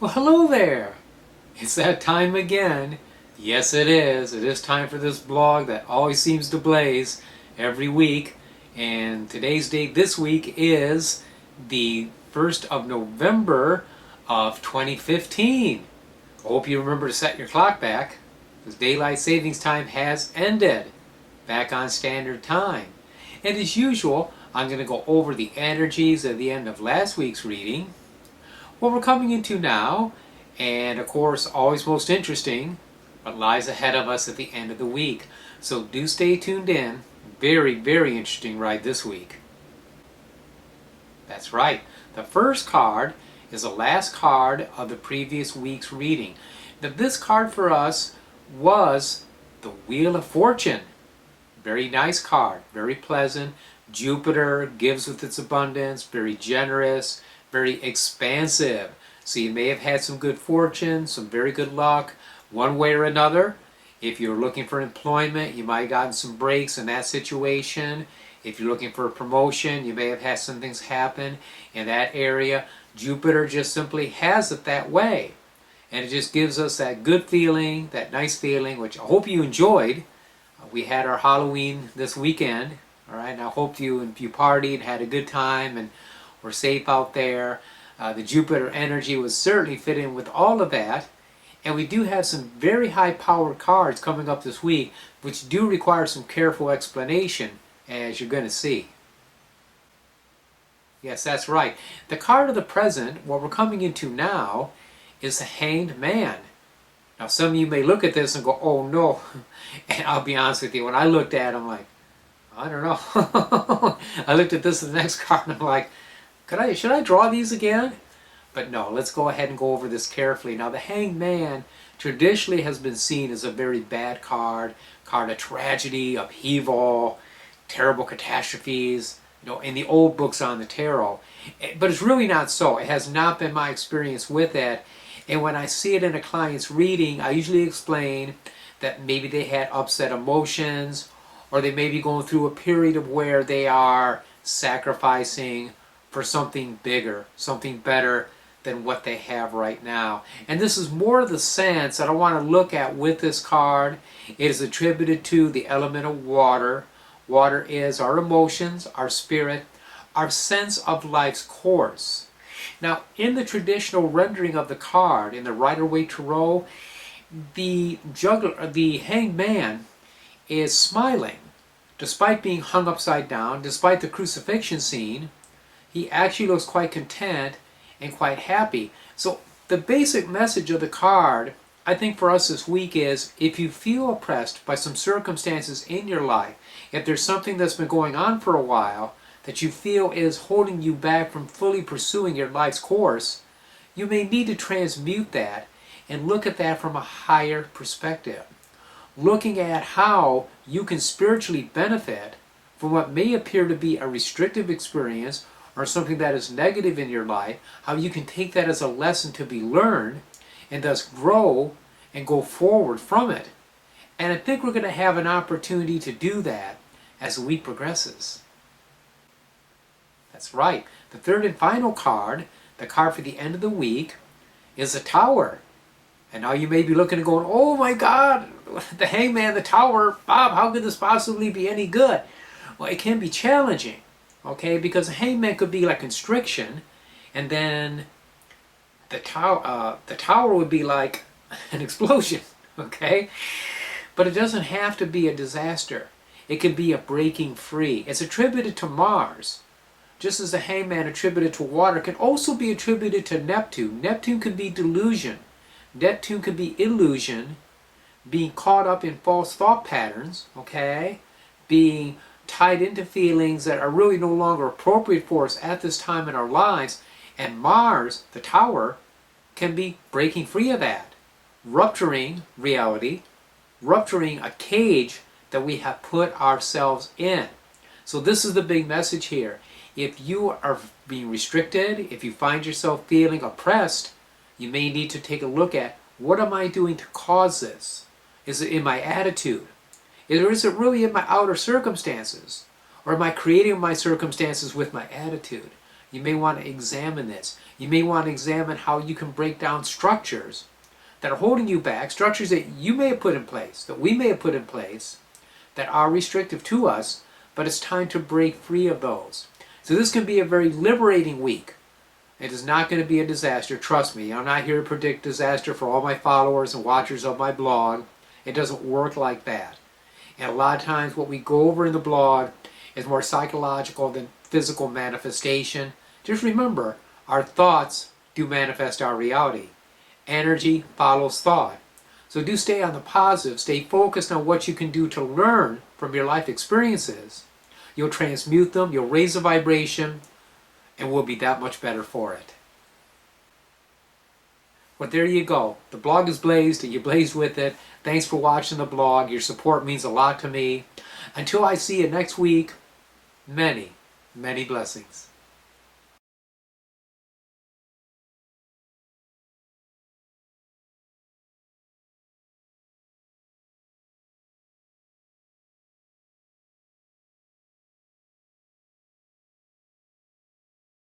Well, hello there. It's that time again. Yes, it is. It is time for this blog that always seems to blaze every week. And today's date this week is the 1st of November of 2015. I hope you remember to set your clock back, because daylight savings time has ended. Back on standard time. And as usual, I'm going to go over the energies at the end of last week's reading, what we're coming into now, and of course, always most interesting, what lies ahead of us at the end of the week. So do stay tuned in. Very, very interesting ride this week. That's right. The first card is the last card of the previous week's reading. Now, this card for us was the Wheel of Fortune. Very nice card, very pleasant. Jupiter gives with its abundance, very generous, very expansive. So you may have had some good fortune, some very good luck, one way or another. If you're looking for employment, you might have gotten some breaks in that situation. If you're looking for a promotion, you may have had some things happen in that area. Jupiter just simply has it that way. And it just gives us that good feeling, that nice feeling, which I hope you enjoyed. We had our Halloween this weekend, all right, and I hope you partied, had a good time, and were safe out there. The Jupiter energy was certainly fit in with all of that. And we do have some very high-powered cards coming up this week, which do require some careful explanation, as you're going to see. Yes, that's right. The card of the present, what we're coming into now, is the Hanged Man. Now, some of you may look at this and go, oh no. And I'll be honest with you, when I looked at it, I'm like, I don't know. I looked at this and the next card and I'm like, should I draw these again? But no, let's go ahead and go over this carefully. Now, the Hanged Man traditionally has been seen as a very bad card of tragedy, upheaval, terrible catastrophes, in the old books on the tarot. But it's really not so. It has not been my experience with it. And when I see it in a client's reading, I usually explain that maybe they had upset emotions, or they may be going through a period of where they are sacrificing for something bigger, something better than what they have right now. And this is more the sense that I want to look at with this card. It is attributed to the element of water. Water is our emotions, our spirit, our sense of life's course. Now, in the traditional rendering of the card, in the Rider-Waite Tarot, the Hanged Man is smiling. Despite being hung upside down, despite the crucifixion scene, he actually looks quite content and quite happy. So the basic message of the card, I think for us this week, is if you feel oppressed by some circumstances in your life, if there's something that's been going on for a while that you feel is holding you back from fully pursuing your life's course, you may need to transmute that and look at that from a higher perspective. Looking at how you can spiritually benefit from what may appear to be a restrictive experience or something that is negative in your life, how you can take that as a lesson to be learned and thus grow and go forward from it. And I think we're going to have an opportunity to do that as the week progresses. That's right. The third and final card, the card for the end of the week, is the Tower. And now you may be looking and going, oh my God, the Hangman, the Tower, Bob, how could this possibly be any good? Well, it can be challenging, okay, because the Hangman could be like constriction, and then the tower would be like an explosion, okay? But it doesn't have to be a disaster. It could be a breaking free. It's attributed to Mars. Just as the Hangman attributed to water can also be attributed to Neptune. Neptune could be delusion. Neptune could be illusion, being caught up in false thought patterns, okay? Being tied into feelings that are really no longer appropriate for us at this time in our lives. And Mars, the Tower, can be breaking free of that. Rupturing reality, rupturing a cage that we have put ourselves in. So this is the big message here. If you are being restricted, if you find yourself feeling oppressed, you may need to take a look at, what am I doing to cause this? Is it in my attitude? Or is it really in my outer circumstances? Or am I creating my circumstances with my attitude? You may want to examine this. You may want to examine how you can break down structures that are holding you back, structures that you may have put in place, that we may have put in place, that are restrictive to us, but it's time to break free of those. So this can be a very liberating week. It is not going to be a disaster, trust me. I'm not here to predict disaster for all my followers and watchers of my blog. It doesn't work like that. And a lot of times what we go over in the blog is more psychological than physical manifestation. Just remember, our thoughts do manifest our reality. Energy follows thought. So do stay on the positive, stay focused on what you can do to learn from your life experiences. You'll transmute them, you'll raise the vibration, and we'll be that much better for it. Well, there you go. The blog is blazed, and you blazed with it. Thanks for watching the blog. Your support means a lot to me. Until I see you next week, many, many blessings.